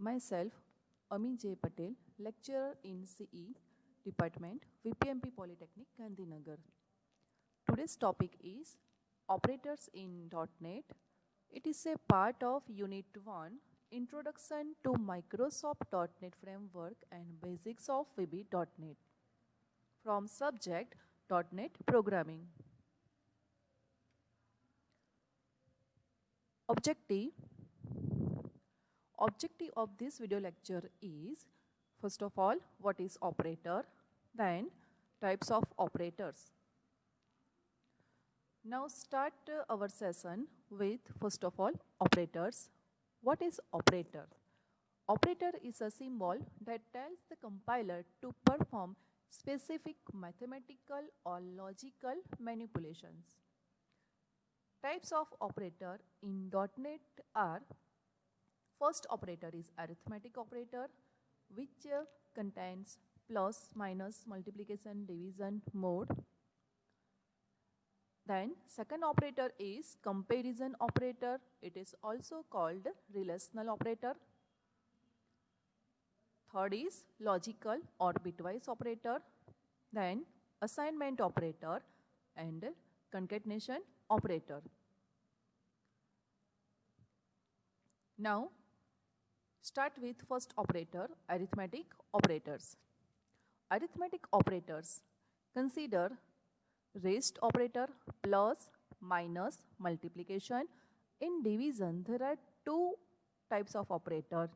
Myself, Ami J. Patel, lecturer in CE Department, VPMP Polytechnic, Gandhinagar. Today's topic is Operators in .NET. It is a part of Unit 1, Introduction to Microsoft .NET Framework and Basics of VB.NET. From subject .NET Programming. Objective of this video lecture is, first of all, what is operator, then types of operators. Now start our session with, first of all, operators. What is operator? Operator is a symbol that tells the compiler to perform specific mathematical or logical manipulations. Types of operator in .NET are: first operator is arithmetic operator, which contains plus, minus, multiplication, division, mode. Then second operator is comparison operator. It is also called relational operator. Third is logical or bitwise operator. Then assignment operator and concatenation operator. Now start with first operator, arithmetic operators. Arithmetic operators consider raised operator, plus, minus, multiplication. In division, there are two types of operator.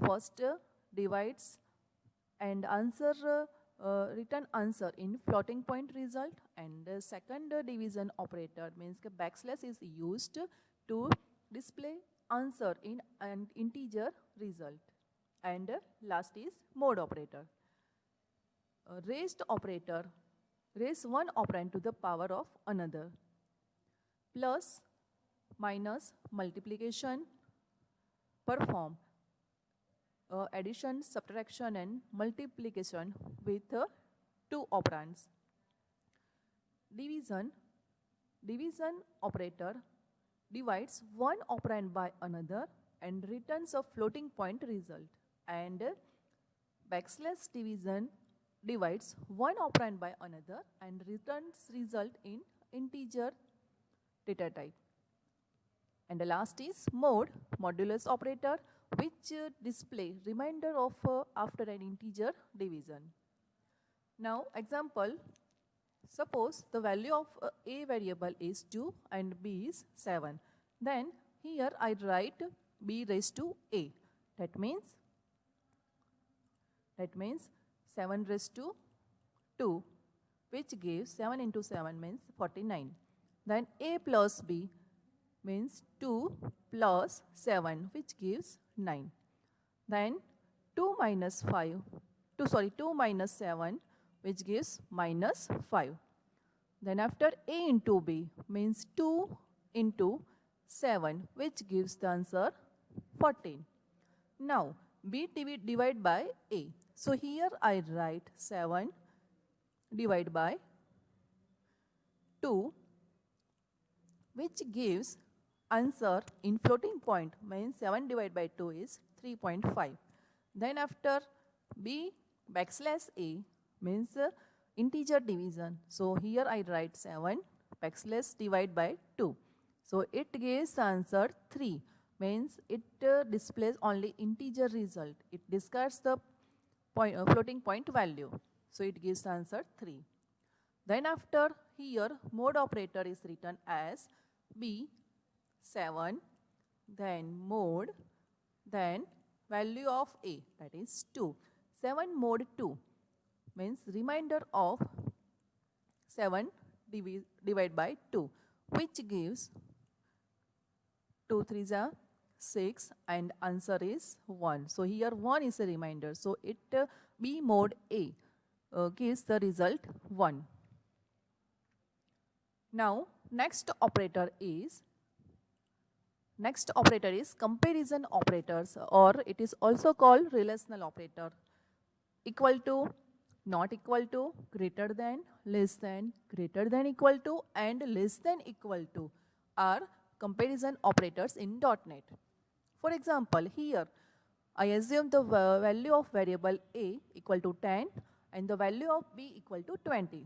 First, divides and answer, return answer in floating point result, and second division operator means backslash is used to display answer in an integer result. And last is mode operator. Raised operator raise one operand to the power of another. Plus, minus, multiplication, perform addition, subtraction and multiplication with two operands. Division operator divides one operand by another and returns a floating point result. And backslash division divides one operand by another and returns result in integer data type. And the last is mode, modulus operator, which display remainder of after an integer division. Now example, suppose the value of a variable is 2 and b is 7. Then here I write b raised to a. That means 7 raised to 2, which gives 7 into 7 means 49. Then a plus b means 2 plus 7, which gives 9. Then 2 minus 7, which gives minus 5. Then after a into b means 2 into 7, which gives the answer 14. Now b divided by a. So here I write 7 divided by 2, which gives answer in floating point, means 7 divided by 2 is 3.5. Then after b backslash a means integer division. So here I write 7 backslash divide by 2. So it gives the answer 3, means it displays only integer result. It discards the floating point value. So it gives the answer 3. Then after here mode operator is written as b 7, then mode, then value of a, that is 2. 7 mode 2 means remainder of 7 divided by 2, which gives 2 3s are 6 and answer is 1. So here 1 is a remainder. So it b mode a gives the result 1. Now next operator is comparison operators, or it is also called relational operator. Equal to, not equal to, greater than, less than, greater than equal to and less than equal to are comparison operators in .NET. For example, here I assume the value of variable A equal to 10 and the value of B equal to 20.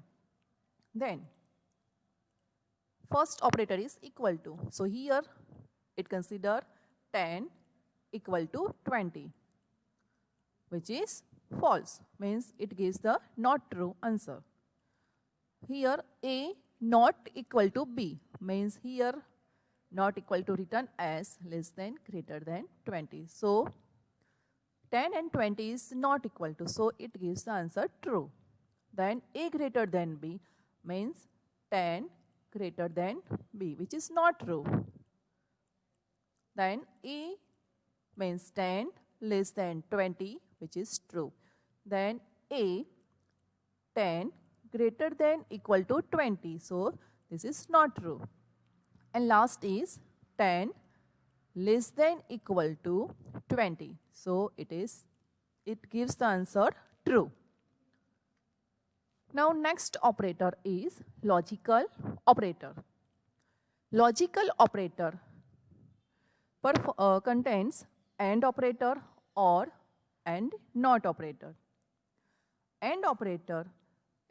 Then first operator is equal to. So here it consider 10 equal to 20, which is false, means it gives the not true answer. Here A not equal to B, means here not equal to written as less than greater than 20. So 10 and 20 is not equal to, so it gives the answer true. Then A greater than B means 10 greater than B, which is not true. Then A means 10 less than 20, which is true. Then A 10 greater than equal to 20, so this is not true. And last is 10 less than equal to 20, so it gives the answer true. Now next operator is logical operator. Logical operator contains AND operator, OR and NOT operator. AND operator,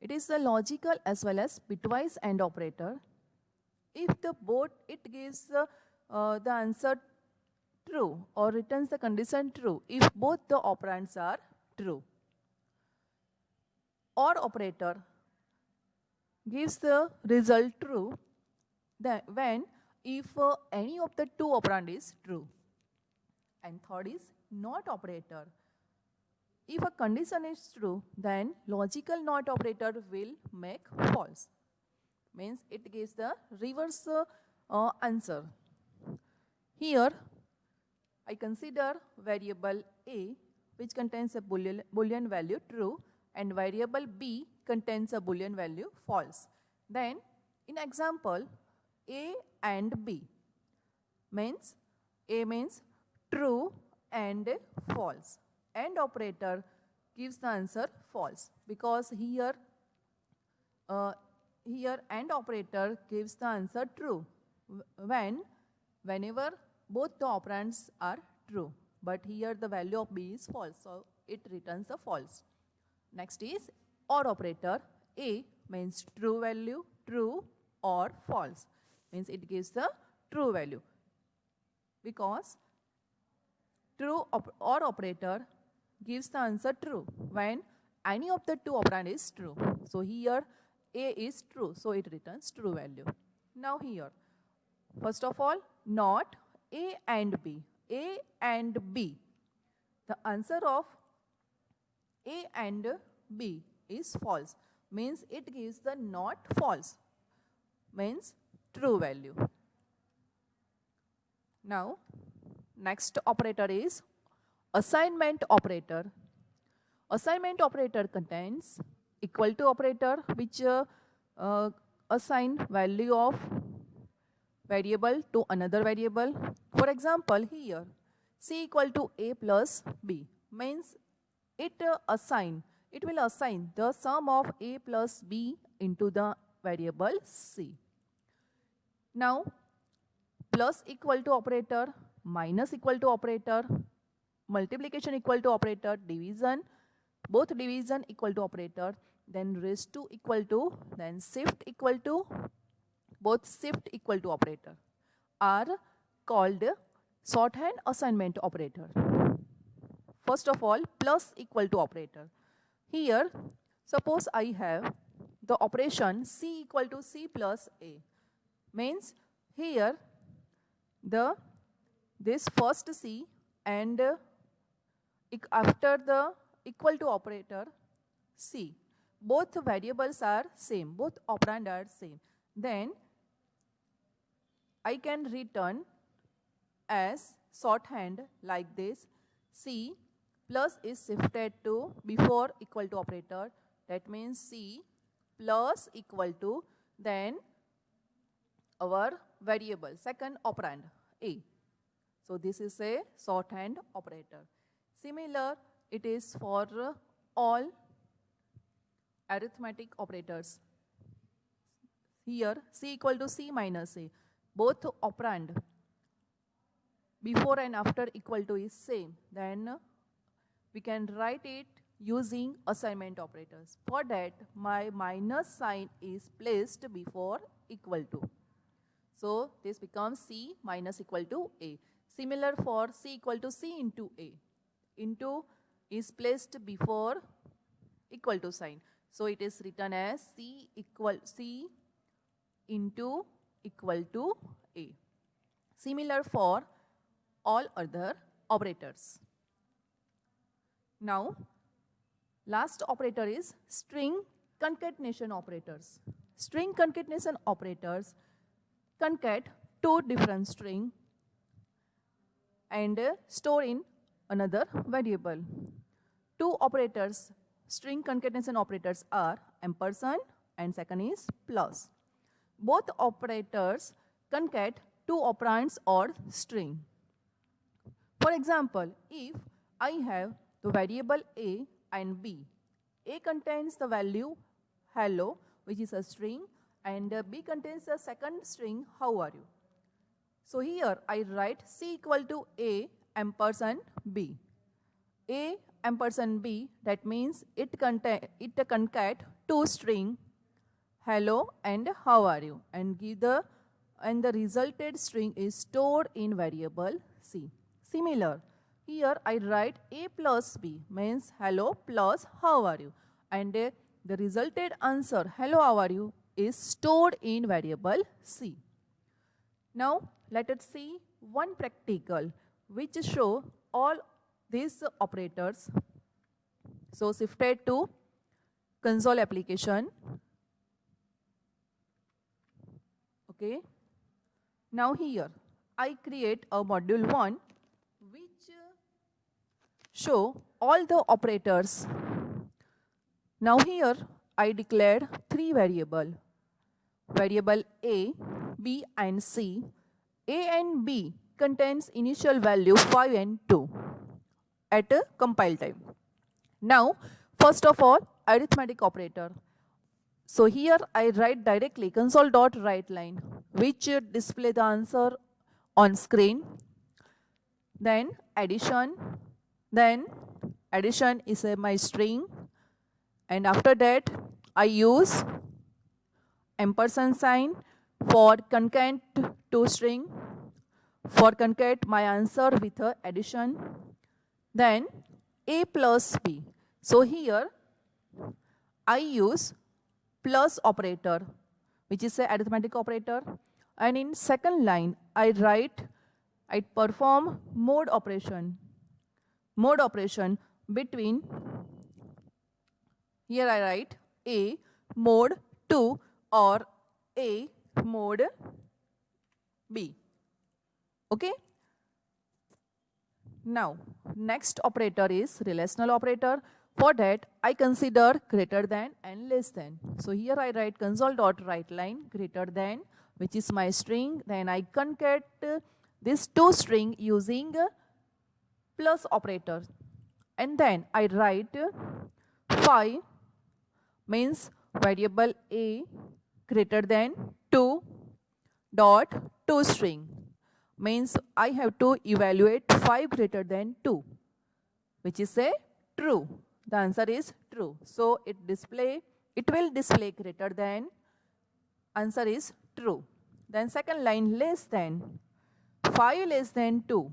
it is the logical as well as bitwise AND operator. If the both it gives the answer true or returns the condition true if both the operands are true. OR operator gives the result true when if any of the two operand is true. And third is NOT operator. If a condition is true, then logical NOT operator will make false. Means it gives the reverse answer. Here I consider variable A which contains a boolean value true and variable B contains a boolean value false. Then in example A and B means A means true and false. AND operator gives the answer false because here AND operator gives the answer true whenever both the operands are true, but here the value of B is false, so it returns a false. Next is OR operator. A means true value, true or false, means it gives the true value because true OR operator gives the answer true when any of the two operand is true. So here A is true, so it returns true value. Now here, first of all, not A and B. A and B. The answer of A and B is false, means it gives the not false, means true value. Now, next operator is assignment operator. Assignment operator contains equal to operator which assign value of variable to another variable. For example, here C equal to A plus B means it will assign the sum of A plus B into the variable C. Now plus equal to operator, minus equal to operator, multiplication equal to operator, division, both division equal to operator, then raise to equal to, then shift equal to, both shift equal to operator are called shorthand assignment operator. First of all, plus equal to operator. Here, suppose I have the operation C equal to C plus A, means here this first C and after the equal to operator C, both variables are same, both operand are same, then I can return as shorthand like this. C plus is shifted to before equal to operator, that means C plus equal to then our variable second operand A. So this is a shorthand operator. Similar it is for all arithmetic operators. Here C equal to C minus A, both operand before and after equal to is same, then we can write it using assignment operators. For that, my minus sign is placed before equal to. So this becomes C minus equal to A. Similar for C equal to C into A. Into is placed before equal to sign. So it is written as C into equal to A. Similar for all other operators. Now, last operator is string concatenation operators. String concatenation operators concat two different string and store in another variable. Two operators, string concatenation operators are ampersand and second is plus. Both operators concat two operands or string. For example, if I have the variable A and B, A contains the value hello, which is a string, and B contains the second string how are you. So here I write C equal to A ampersand B. A ampersand B, that means it concat two string hello and how are you, and the resulted string is stored in variable C. Similar, here I write A plus B means hello plus how are you, and the resulted answer hello how are you is stored in variable C. Now let us see one practical which show all these operators. So shifted to console application. Okay. Now here I create a module 1 which show all the operators. Now here I declared three variables. Variable A, B and C. A and B contains initial value 5 and 2 at a compile time. Now, first of all, arithmetic operator. So here I write directly console.writeLine, which display the answer on screen. Then addition. Then addition is my string. And after that, I use ampersand sign for concat to string. For concat my answer with addition. Then A plus B. So here I use plus operator, which is a arithmetic operator. And in second line I perform mode operation. Mode operation between, here I write A mode 2 or A mode B. Okay. Now, next operator is relational operator. For that, I consider greater than and less than. So here I write console.writeLine greater than, which is my string. Then I concat this two string using plus operator. And then I write 5 means variable A greater than 2 dot 2 string. Means I have to evaluate 5 greater than 2, which is a true. The answer is true. So it will display greater than, answer is true. Then second line less than, 5 less than 2.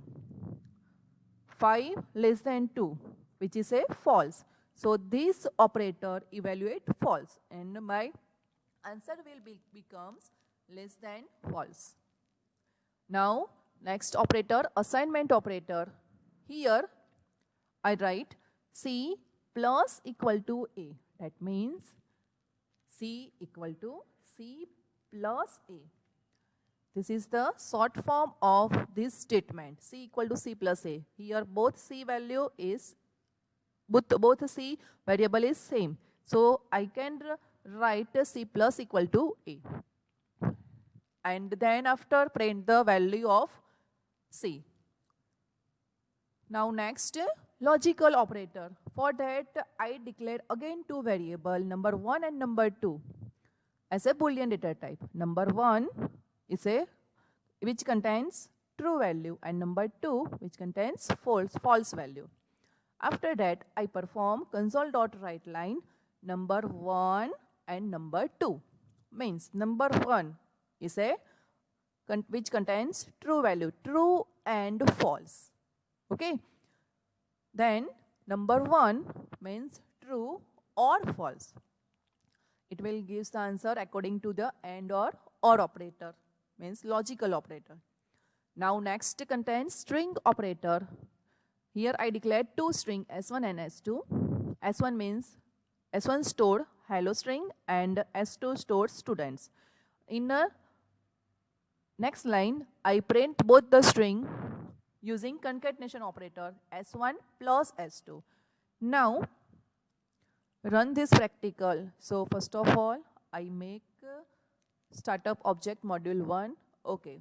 5 less than 2, which is a false. So this operator evaluate false and my answer will becomes less than false. Now next operator, assignment operator. Here I write C plus equal to A. That means C equal to C plus A. This is the short form of this statement, C equal to C plus A. Here both C value is, both C variable is same. So I can write C plus equal to A. And then after print the value of C. Now next, logical operator. For that I declare again two variables, number 1 and number 2 as a Boolean data type. Number 1 is which contains true value and number 2 which contains false value. After that, I perform console.writeLine number 1 and number 2. Means number 1 is a which contains true value, true and false. Okay. Then number 1 means true or false. It will give the answer according to the AND or operator, means logical operator. Now next contains string operator. Here I declared two string S1 and S2. S1 means S1 stored hello string and S2 stored students. In the next line, I print both the string using concatenation operator S1 plus S2. Now run this practical. So first of all, I make startup object module 1. Okay.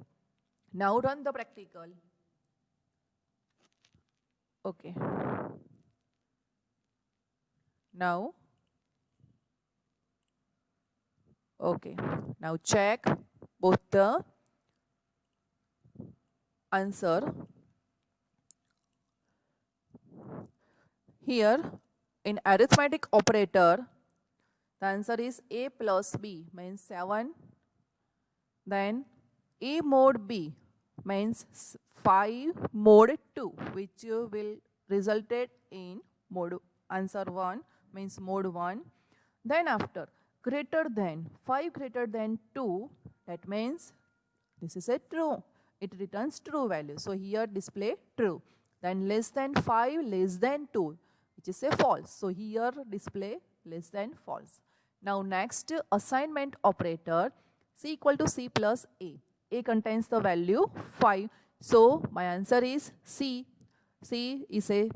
Now run the practical. Okay. Now, okay. Now check both the answer. Here in arithmetic operator, the answer is A plus B means 7. Then A mod B means 5 mod 2, which will resulted in mod answer 1 means mod 1. Then after greater than 5 greater than 2, that means this is a true. It returns true value. So here display true. Then less than 5 less than 2, which is a false. So here display less than false. Now next assignment operator, C equal to C plus A. A contains the value 5. So my answer is C. C is a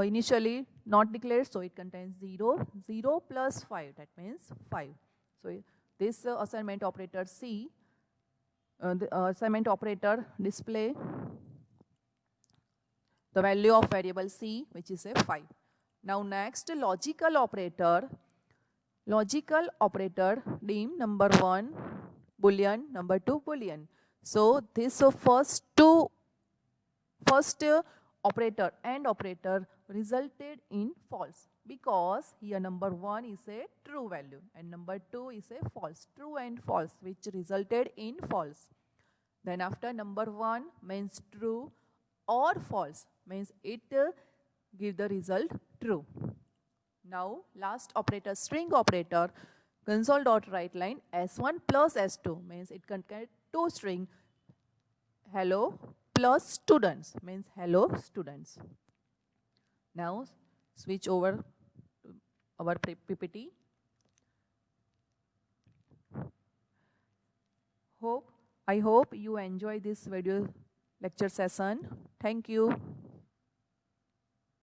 initially not declared, so it contains 0. 0 plus 5, that means 5. So this assignment operator C, the assignment operator display the value of variable C, which is a 5. Now next logical operator. Logical operator name number 1 boolean, number 2 boolean. So this first operator and operator resulted in false, because here number 1 is a true value and number 2 is a false. True and false, which resulted in false. Then after number 1 means true or false, means it give the result true. Now last operator, string operator, console.writeLine S1 plus S2 means it contains two string hello plus students means hello students. Now switch over to our PPT. I hope you enjoy this video lecture session. Thank you.